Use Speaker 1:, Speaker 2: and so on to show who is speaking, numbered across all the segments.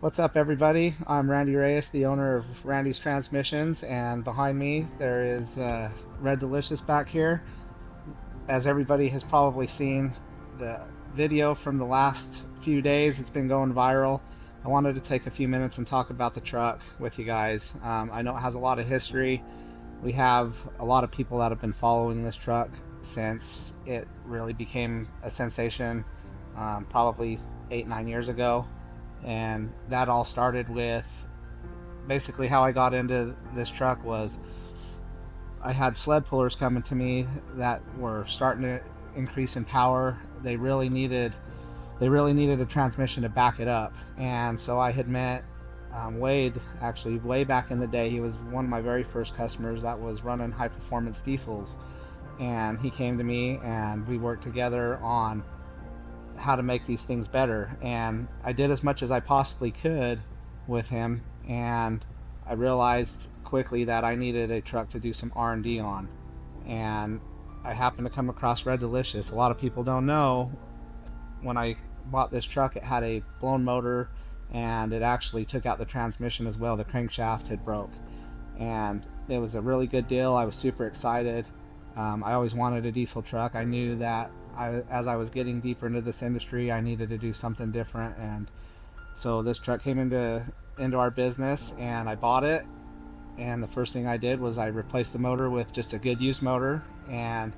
Speaker 1: What's up, everybody? I'm Randy Reyes, the owner of Randy's Transmissions, and behind me there is Red Delicious back here. As everybody has probably seen the video from the last few days, it's been going viral. I wanted to take a few minutes and talk about the truck with you guys. I know it has a lot of history. We have a lot of people that have been following this truck since it really became a sensation, probably 8-9 years ago. And that all started with basically how I got into this truck was I had sled pullers coming to me that were starting to increase in power. They really needed a transmission to back it up. And so I had met Wade, actually way back in the day. He was one of my very first customers that was running high performance diesels, and he came to me and we worked together on how to make these things better. And I did as much as I possibly could with him, and I realized quickly that I needed a truck to do some R&D on. And I happened to come across Red Delicious. A lot of people don't know, when I bought this truck, it had a blown motor, and it actually took out the transmission as well. The crankshaft had broke, and it was a really good deal. I was super excited. I always wanted a diesel truck. I knew that as I was getting deeper into this industry, I needed to do something different, and so this truck came into our business, and I bought it. And the first thing I did was I replaced the motor with just a good used motor, and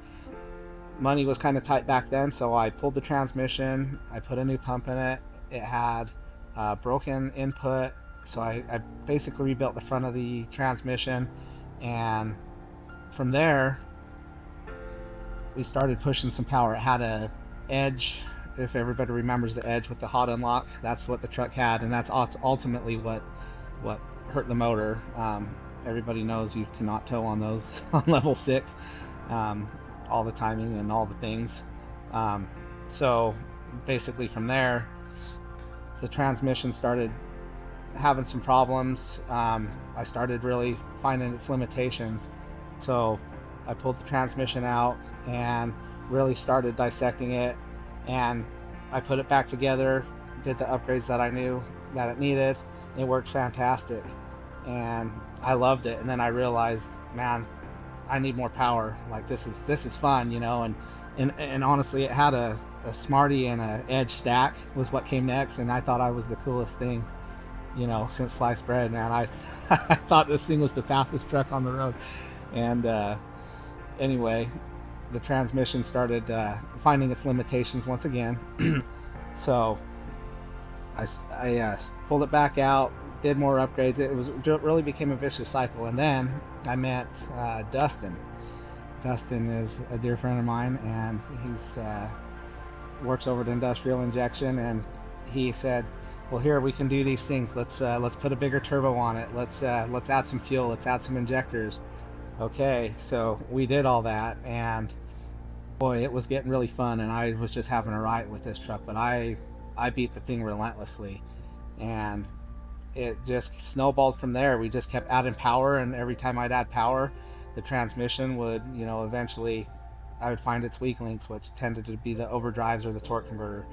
Speaker 1: money was kind of tight back then, so I pulled the transmission. I put a new pump in it. It had broken input, so I basically rebuilt the front of the transmission, and from there we started pushing some power. It had a Edge, if everybody remembers the Edge with the hot unlock. That's what the truck had, and that's ultimately what hurt the motor. Everybody knows you cannot tow on those on level 6, all the timing and all the things. So basically from there, the transmission started having some problems. I started really finding its limitations, so I pulled the transmission out and really started dissecting it, and I put it back together, did the upgrades that I knew that it needed. It worked fantastic, and I loved it. And then I realized, man, I need more power. Like, this is fun, you know. And honestly, it had a Smarty and a Edge stack was what came next, and I thought I was the coolest thing, you know, since sliced bread. Man, I thought this thing was the fastest truck on the road. And anyway, the transmission started finding its limitations once again. So I pulled it back out, did more upgrades. It really became a vicious cycle. And then I met Dustin. Dustin is a dear friend of mine, and he's works over at Industrial Injection, and he said, well, here, we can do these things. Let's put a bigger turbo on it. Let's add some fuel. Let's add some injectors. Okay, so we did all that, and boy, it was getting really fun, and I was just having a riot with this truck. But I beat the thing relentlessly, and it just snowballed from there. We just kept adding power, and every time I'd add power, the transmission would, you know, eventually I would find its weak links, which tended to be the overdrives or the torque converter.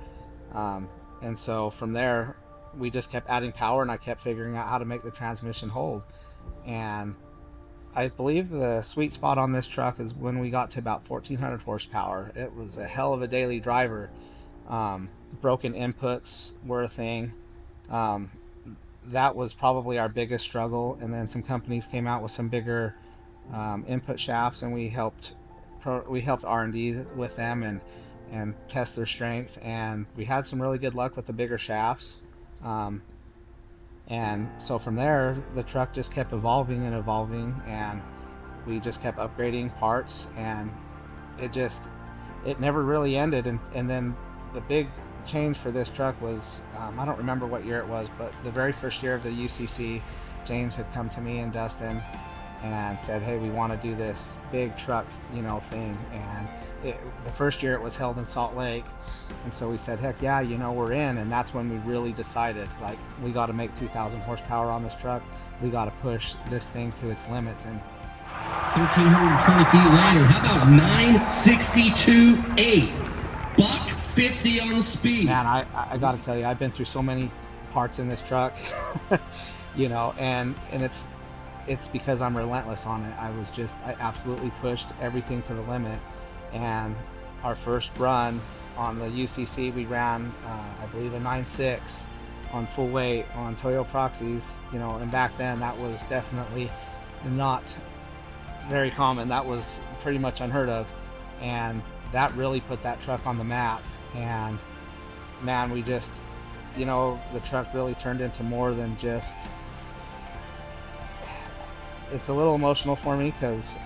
Speaker 1: And so from there, we just kept adding power, and I kept figuring out how to make the transmission hold. And I believe the sweet spot on this truck is when we got to about 1400 horsepower. It was a hell of a daily driver. Broken inputs were a thing. That was probably our biggest struggle. And then some companies came out with some bigger input shafts, and we helped R&D with them and test their strength. And we had some really good luck with the bigger shafts. And so from there, the truck just kept evolving and evolving, and we just kept upgrading parts, and it never really ended. And then the big change for this truck was, I don't remember what year it was, but the very first year of the UCC, James had come to me and Dustin and said, hey, we want to do this big truck, you know, thing. And the first year it was held in Salt Lake, and so we said, heck yeah, you know, we're in. And that's when we really decided, like, we got to make 2,000 horsepower on this truck. We got to push this thing to its limits. And
Speaker 2: 1,320 feet later, how about 962.8? Buck 50 on the speed.
Speaker 1: Man, I got to tell you, I've been through so many parts in this truck. You know, and it's because I'm relentless on it. I absolutely pushed everything to the limit. And our first run on the UCC, we ran, I believe, a 9.6 on full weight on Toyo Proxies, you know, and back then that was definitely not very common. That was pretty much unheard of. And that really put that truck on the map. And man, we just, you know, the truck really turned into more than just, it's a little emotional for me because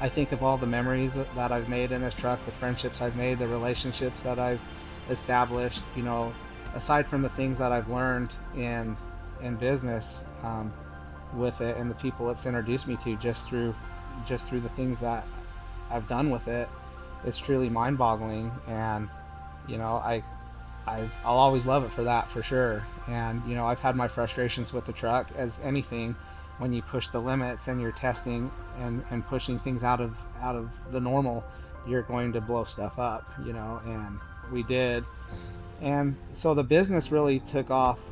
Speaker 1: I think of all the memories that I've made in this truck, the friendships I've made, the relationships that I've established, you know, aside from the things that I've learned in business with it, and the people it's introduced me to just through the things that I've done with it. It's truly mind-boggling. And you know, I'll always love it for that, for sure. And you know, I've had my frustrations with the truck, as anything. When you push the limits and you're testing and pushing things out of the normal, you're going to blow stuff up, you know. And we did. And so the business really took off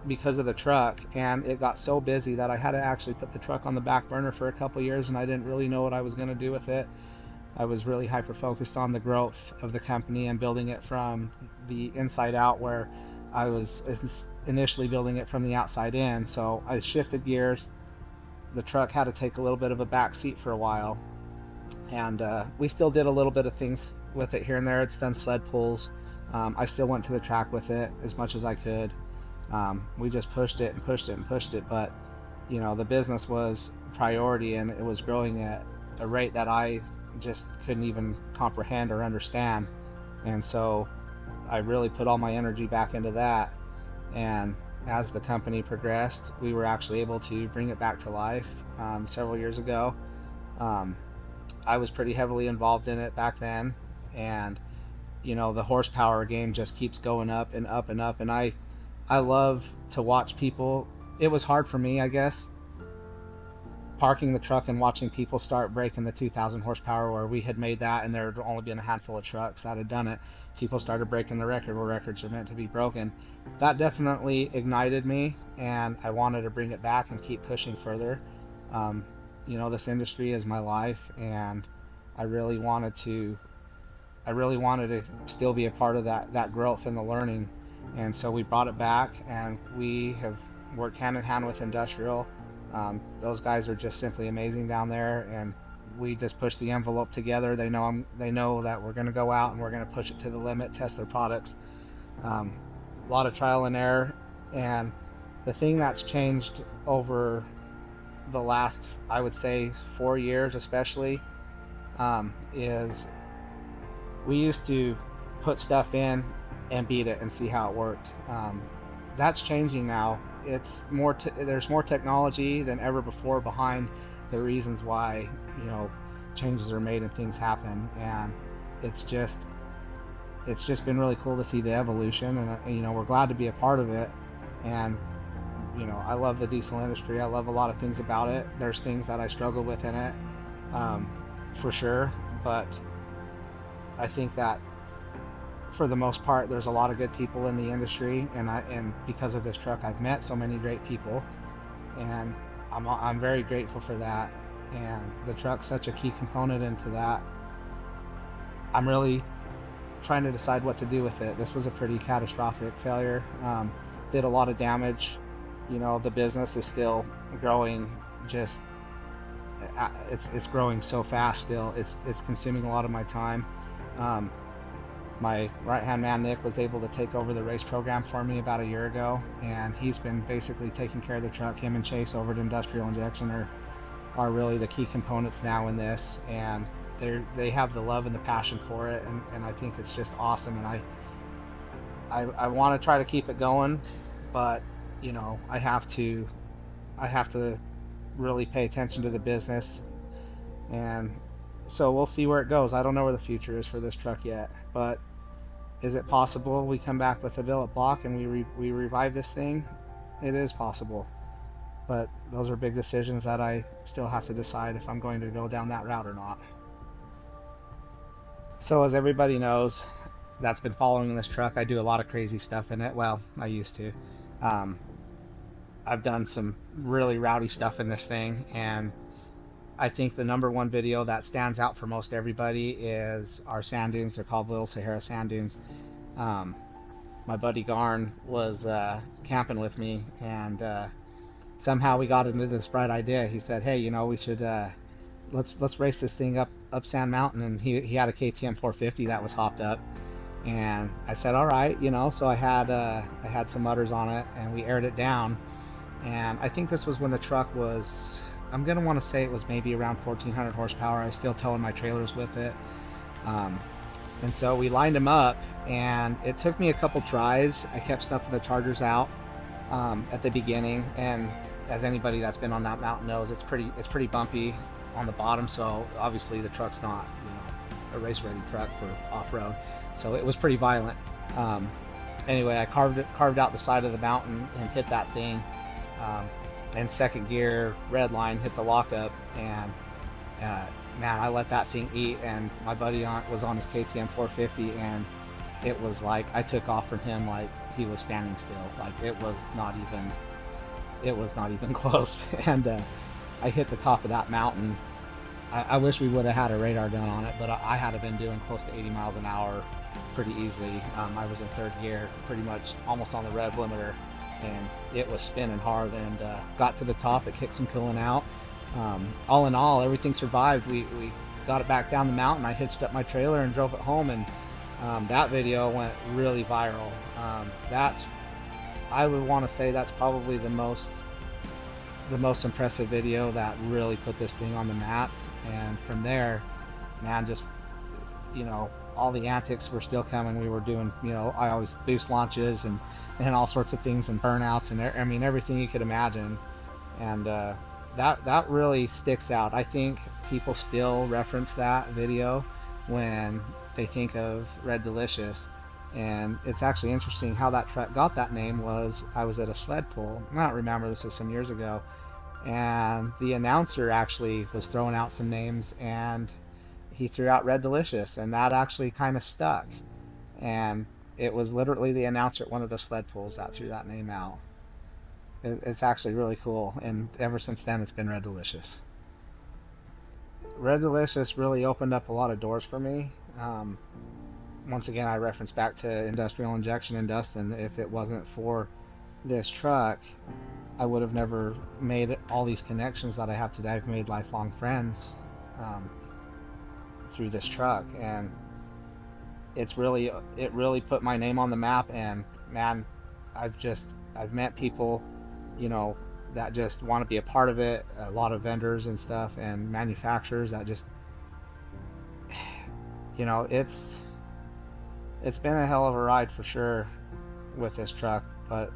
Speaker 1: because of the truck, and it got so busy that I had to actually put the truck on the back burner for a couple of years, and I didn't really know what I was going to do with it. I was really hyper focused on the growth of the company and building it from the inside out, where I was initially building it from the outside in. So I shifted gears. The truck had to take a little bit of a back seat for a while, and we still did a little bit of things with it here and there. It's done sled pulls. I still went to the track with it as much as I could. We just pushed it and pushed it and pushed it, but you know, the business was a priority, and it was growing at a rate that I just couldn't even comprehend or understand. And so I really put all my energy back into that. And as the company progressed, we were actually able to bring it back to life several years ago. I was pretty heavily involved in it back then, and you know, the horsepower game just keeps going up and up and up. And I love to watch people. It was hard for me, I guess, parking the truck and watching people start breaking the 2,000 horsepower, where we had made that and there had only been a handful of trucks that had done it. People started breaking the record where records are meant to be broken. That definitely ignited me, and I wanted to bring it back and keep pushing further. You know, this industry is my life, and I really wanted to still be a part of that growth and the learning. And so we brought it back, and we have worked hand in hand with industrial. Those guys are just simply amazing down there, and we just push the envelope together. They know that we're going to go out and we're going to push it to the limit, test their products. A lot of trial and error. And the thing that's changed over the last, I would say, 4 years especially, is we used to put stuff in and beat it and see how it worked. That's changing now. It's more there's more technology than ever before behind the reasons why, you know, changes are made and things happen. And it's just been really cool to see the evolution, and you know, we're glad to be a part of it. And you know, I love the diesel industry. I love a lot of things about it. There's things that I struggle with in it, for sure, but I think that for the most part, there's a lot of good people in the industry, and because of this truck, I've met so many great people, and I'm very grateful for that. And the truck's such a key component into that. I'm really trying to decide what to do with it. This was a pretty catastrophic failure. Did a lot of damage. You know, the business is still growing. Just it's growing so fast still. It's consuming a lot of my time. My right-hand man, Nick, was able to take over the race program for me about a year ago, and he's been basically taking care of the truck. Him and Chase over at Industrial Injection are really the key components now in this, and they have the love and the passion for it, and I think it's just awesome. And I want to try to keep it going, but you know, I have to really pay attention to the business, and so we'll see where it goes. I don't know where the future is for this truck yet, but is it possible we come back with a billet block and we revive this thing? It is possible, but those are big decisions that I still have to decide if I'm going to go down that route or not. So as everybody knows that's been following this truck, I do a lot of crazy stuff in it. Well, I used to. Um, I've done some really rowdy stuff in this thing, and I think the number one video that stands out for most everybody is our sand dunes. They're called Little Sahara Sand Dunes. Um, my buddy Garn was camping with me, and somehow we got into this bright idea. He said, "Hey, we should let's race this thing up Sand Mountain." And he had a KTM 450 that was hopped up, and I said, "All right, So I had some mutters on it, and we aired it down. And I think this was when the truck was, I'm gonna want to say it was maybe around 1,400 horsepower. I was still towing my trailers with it." And so we lined them up, and it took me a couple tries. I kept stuffing the chargers out at the beginning, and as anybody that's been on that mountain knows, it's pretty bumpy on the bottom. So obviously the truck's not a race ready truck for off-road, so it was pretty violent. Anyway, I carved out the side of the mountain and hit that thing, in second gear, red line, hit the lockup, and man, I let that thing eat. And my buddy was on his KTM 450, and it was like I took off from him like he was standing still. Like it was not even close. And I hit the top of that mountain. I wish we would have had a radar gun on it, but I had been doing close to 80 miles an hour pretty easily. I was in third gear, pretty much almost on the rev limiter, and it was spinning hard, and got to the top. It kicked some coolant out. All in all, everything survived. We got it back down the mountain. I hitched up my trailer and drove it home, and that video went really viral. I would want to say that's probably the most impressive video that really put this thing on the map. And from there, man, just all the antics were still coming. We were doing, I always boost launches and all sorts of things, and burnouts, and everything you could imagine. And that really sticks out. I think people still reference that video when they think of Red Delicious. And it's actually interesting how that truck got that name. I was at a sled pull. I don't remember, this was some years ago, and the announcer actually was throwing out some names, and he threw out Red Delicious, and that actually kind of stuck. And it was literally the announcer at one of the sled pulls that threw that name out. It's actually really cool, and ever since then it's been Red Delicious. Red Delicious really opened up a lot of doors for me. Once again, I reference back to industrial injection in Dustin. If it wasn't for this truck, I would have never made all these connections that I have today. I've made lifelong friends through this truck, and it really put my name on the map. And man, I've met people, that just want to be a part of it. A lot of vendors and stuff, and manufacturers that just, it's been a hell of a ride for sure with this truck, but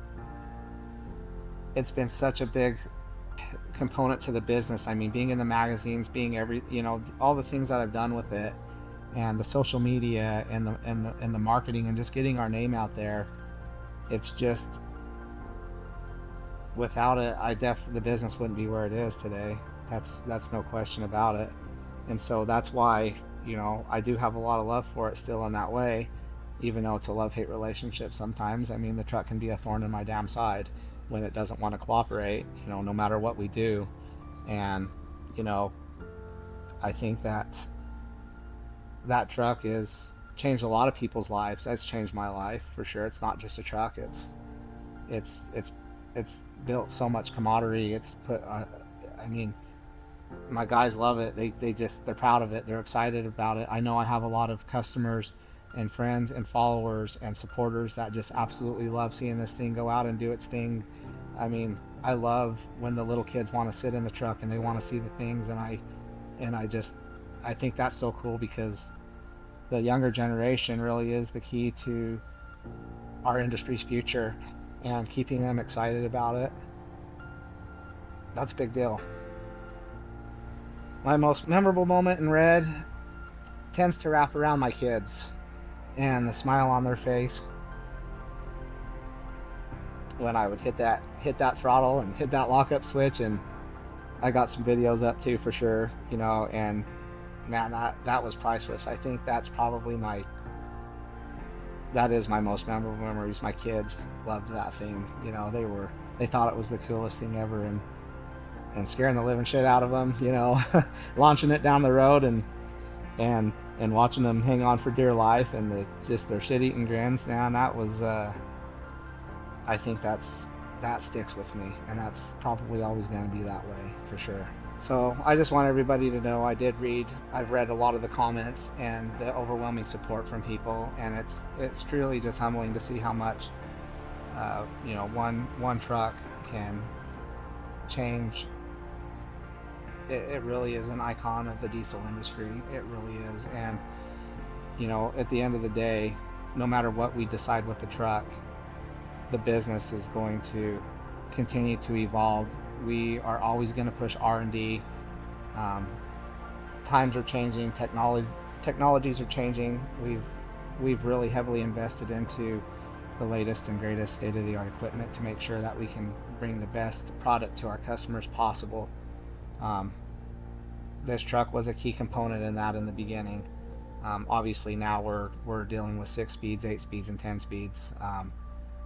Speaker 1: it's been such a big component to the business. I mean, being in the magazines, being all the things that I've done with it, and the social media and the marketing, and just getting our name out there. It's just, without it, the business wouldn't be where it is today. That's no question about it. And so that's why, I do have a lot of love for it still in that way, even though it's a love-hate relationship sometimes. I mean, the truck can be a thorn in my damn side when it doesn't want to cooperate, no matter what we do. And, I think that truck has changed a lot of people's lives. It's changed my life for sure. It's not just a truck. It's built so much camaraderie. It's put, my guys love it. They're proud of it. They're excited about it. I know I have a lot of customers and friends and followers and supporters that just absolutely love seeing this thing go out and do its thing. I mean, I love when the little kids want to sit in the truck and they want to see the things, and I think that's so cool, because the younger generation really is the key to our industry's future, and keeping them excited about it, that's a big deal. My most memorable moment in Red tends to wrap around my kids and the smile on their face when I would hit that throttle and hit that lockup switch. And I got some videos up too, for sure, and man, that was priceless. I think that's probably that is my most memorable memories. My kids loved that thing. You know, they thought it was the coolest thing ever, and scaring the living shit out of them. You know, launching it down the road and watching them hang on for dear life, and just their shit-eating grins. Man, that was I think that sticks with me, and that's probably always going to be that way for sure. So I just want everybody to know I've read a lot of the comments and the overwhelming support from people, and it's truly just humbling to see how much you know, one truck can change. It really is an icon of the diesel industry. It really is. And you know, at the end of the day, no matter what we decide with the truck, the business is going to continue to evolve. We are always going to push R&D. Times are changing, technologies are changing. We've really heavily invested into the latest and greatest state-of-the-art equipment to make sure that we can bring the best product to our customers possible. This truck was a key component in that in the beginning. Obviously now we're dealing with 6 speeds, 8 speeds, and 10 speeds.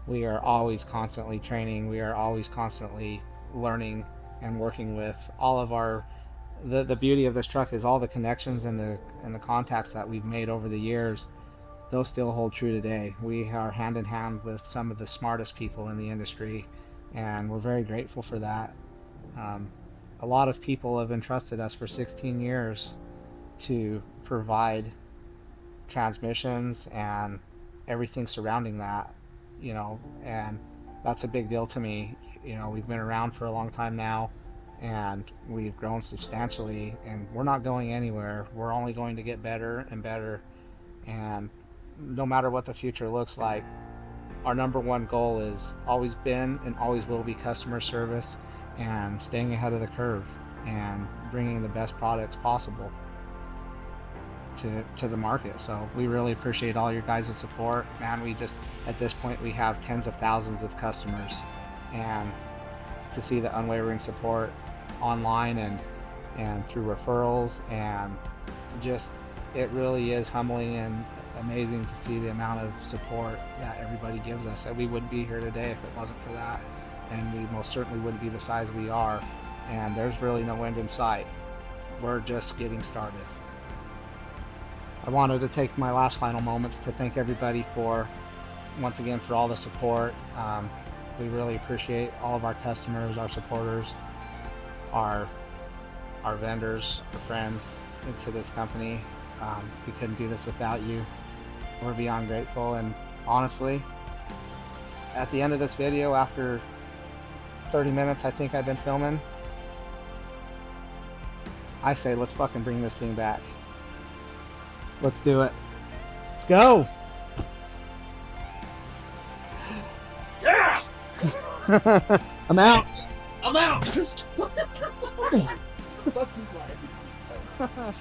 Speaker 1: We are always constantly training. We are always constantly learning and working with all of our. The beauty of this truck is all the connections and the contacts that we've made over the years. Those still hold true today. We are hand in hand with some of the smartest people in the industry, and we're very grateful for that. A lot of people have entrusted us for 16 years to provide transmissions and everything surrounding that, you know, and that's a big deal to me. You know, we've been around for a long time now, and we've grown substantially, and we're not going anywhere. We're only going to get better and better, and no matter what the future looks like, our number one goal is always been and always will be customer service and staying ahead of the curve and bringing the best products possible to the market. So we really appreciate all your guys' support, man. We just, at this point, we have tens of thousands of customers, and to see the unwavering support online and through referrals, and just, it really is humbling and amazing to see the amount of support that everybody gives us. And we wouldn't be here today if it wasn't for that, and we most certainly wouldn't be the size we are, and there's really no end in sight. We're just getting started. I wanted to take my last final moments to thank everybody once again for all the support. We really appreciate all of our customers, our supporters, our vendors, our friends to this company. We couldn't do this without you. We're beyond grateful, and honestly, at the end of this video, after 30 minutes I think I've been filming, I say let's fucking bring this thing back. Let's do it. Let's go!
Speaker 2: Yeah!
Speaker 1: I'm out!
Speaker 2: I'm out!
Speaker 1: Fuck this guy.